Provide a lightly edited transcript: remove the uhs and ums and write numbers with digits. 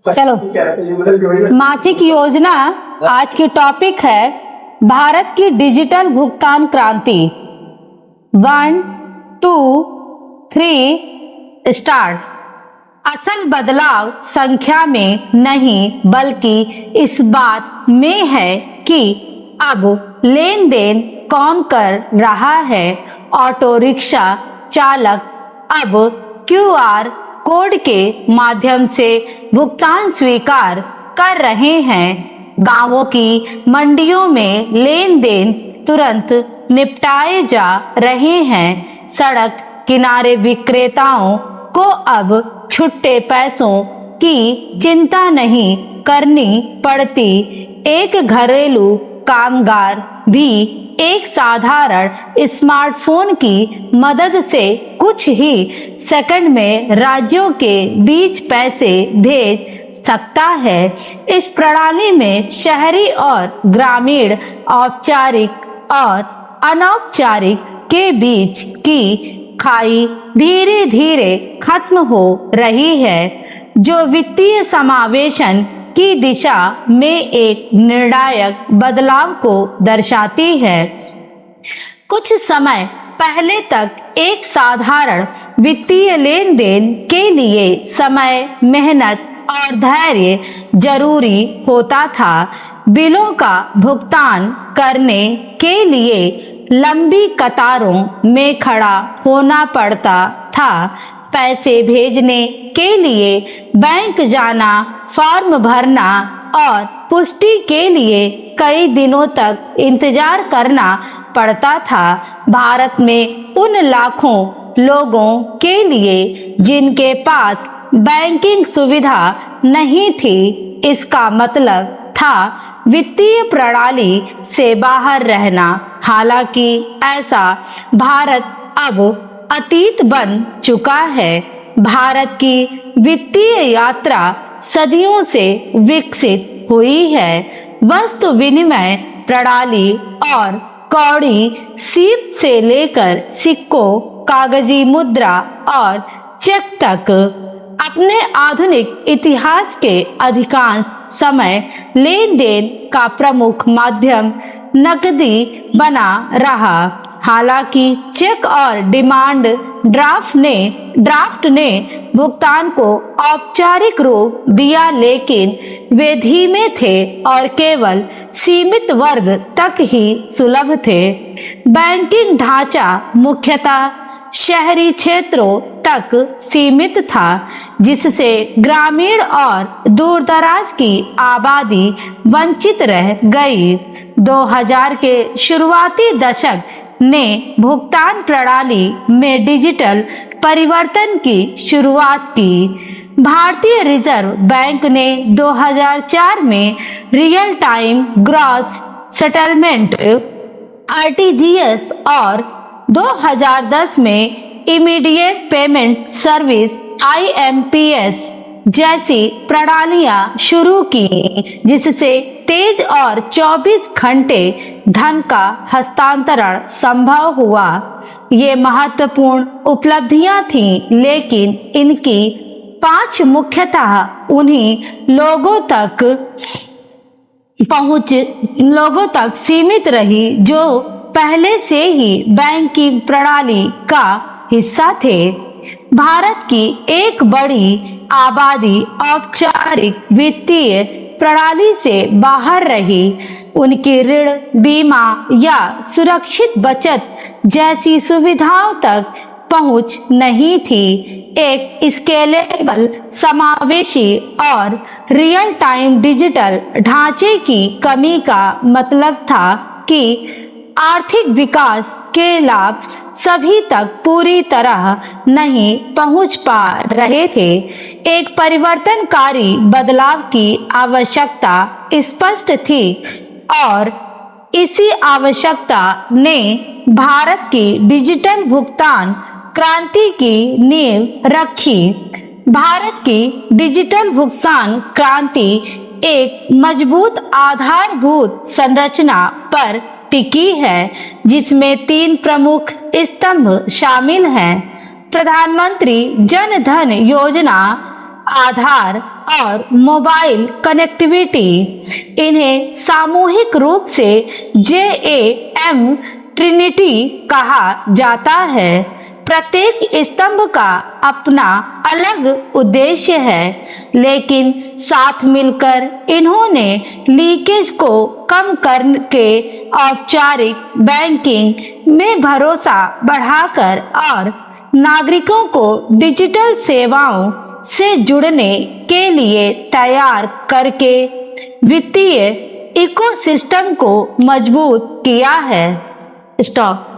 चलो, मासिक योजना आज की टॉपिक है भारत की डिजिटल भुगतान क्रांति। 1, 2, 3 स्टार्ट। असल बदलाव संख्या में नहीं बल्कि इस बात में है कि अब लेन देन कौन कर रहा है। ऑटो रिक्शा चालक अब QR कोड के माध्यम से भुगतान स्वीकार कर रहे हैं। गांवों की मंडियों में लेन देन तुरंत निपटाए जा रहे हैं। सड़क किनारे विक्रेताओं को अब छुट्टे पैसों की चिंता नहीं करनी पड़ती। एक घरेलू कामगार भी एक साधारण स्मार्टफोन की मदद से कुछ ही सेकंड में राज्यों के बीच पैसे भेज सकता है। इस प्रणाली में शहरी और ग्रामीण, औपचारिक और अनौपचारिक के बीच की खाई धीरे धीरे खत्म हो रही है, जो वित्तीय समावेशन की दिशा में एक निर्णायक बदलाव को दर्शाती है। कुछ समय पहले तक एक साधारण वित्तीय लेन देन के लिए समय, मेहनत और धैर्य जरूरी होता था। बिलों का भुगतान करने के लिए लंबी कतारों में खड़ा होना पड़ता था। पैसे भेजने के लिए बैंक जाना, फॉर्म भरना और पुष्टि के लिए कई दिनों तक इंतजार करना पड़ता था। भारत में उन लाखों लोगों के लिए जिनके पास बैंकिंग सुविधा नहीं थी, इसका मतलब था वित्तीय प्रणाली से बाहर रहना। हालांकि ऐसा भारत अब अतीत बन चुका है। भारत की वित्तीय यात्रा सदियों से विकसित हुई है। वस्तु विनिमय प्रणाली और कौड़ी सीप से लेकर सिक्कों, कागजी मुद्रा और चेक तक अपने आधुनिक इतिहास के अधिकांश समय लेन देन का प्रमुख माध्यम नकदी बना रहा। हालांकि चेक और डिमांड ड्राफ्ट ने भुगतान को औपचारिक रूप दिया, लेकिन वे धीमे थे और केवल सीमित वर्ग तक ही सुलभ थे। बैंकिंग ढांचा मुख्यतः शहरी क्षेत्रों तक सीमित था, जिससे ग्रामीण और दूरदराज की आबादी वंचित रह गई। 2000 के शुरुआती दशक ने भुगतान प्रणाली में डिजिटल परिवर्तन की शुरुआत की। भारतीय रिजर्व बैंक ने 2004 में real time gross settlement RTGS और 2010 में इमीडिएट पेमेंट सर्विस IMPS जैसी प्रणालियां शुरू की, जिससे तेज और 24 घंटे धन का हस्तांतरण संभव हुआ। ये महत्वपूर्ण उपलब्धियां थीं, लेकिन इनकी 5 मुख्यतः उन्हीं लोगों तक सीमित रही जो पहले से ही बैंकिंग प्रणाली का हिस्सा थे। भारत की एक बड़ी आबादी औपचारिक वित्तीय प्रणाली से बाहर रही। उनकी ऋण, बीमा या सुरक्षित बचत जैसी सुविधाओं तक पहुंच नहीं थी। एक स्केलेबल, समावेशी और रियल टाइम डिजिटल ढांचे की कमी का मतलब था कि आर्थिक विकास के लाभ सभी तक पूरी तरह नहीं पहुंच पा रहे थे। एक परिवर्तनकारी बदलाव की आवश्यकता स्पष्ट थी और इसी आवश्यकता ने भारत की डिजिटल भुगतान क्रांति की नींव रखी। भारत की डिजिटल भुगतान क्रांति एक मजबूत आधारभूत संरचना पर टिकी है, जिसमें 3 प्रमुख स्तंभ शामिल हैं। प्रधानमंत्री जन धन योजना आधार और मोबाइल कनेक्टिविटी। इन्हें सामूहिक रूप से JAM ट्रिनिटी कहा जाता है। प्रत्येक स्तंभ का अपना अलग उद्देश्य है, लेकिन साथ मिलकर इन्होंने लीकेज को कम करके औपचारिक बैंकिंग में भरोसा बढ़ाकर और नागरिकों को डिजिटल सेवाओं से जुड़ने के लिए तैयार करके वित्तीय इकोसिस्टम को मजबूत किया है। स्टॉप।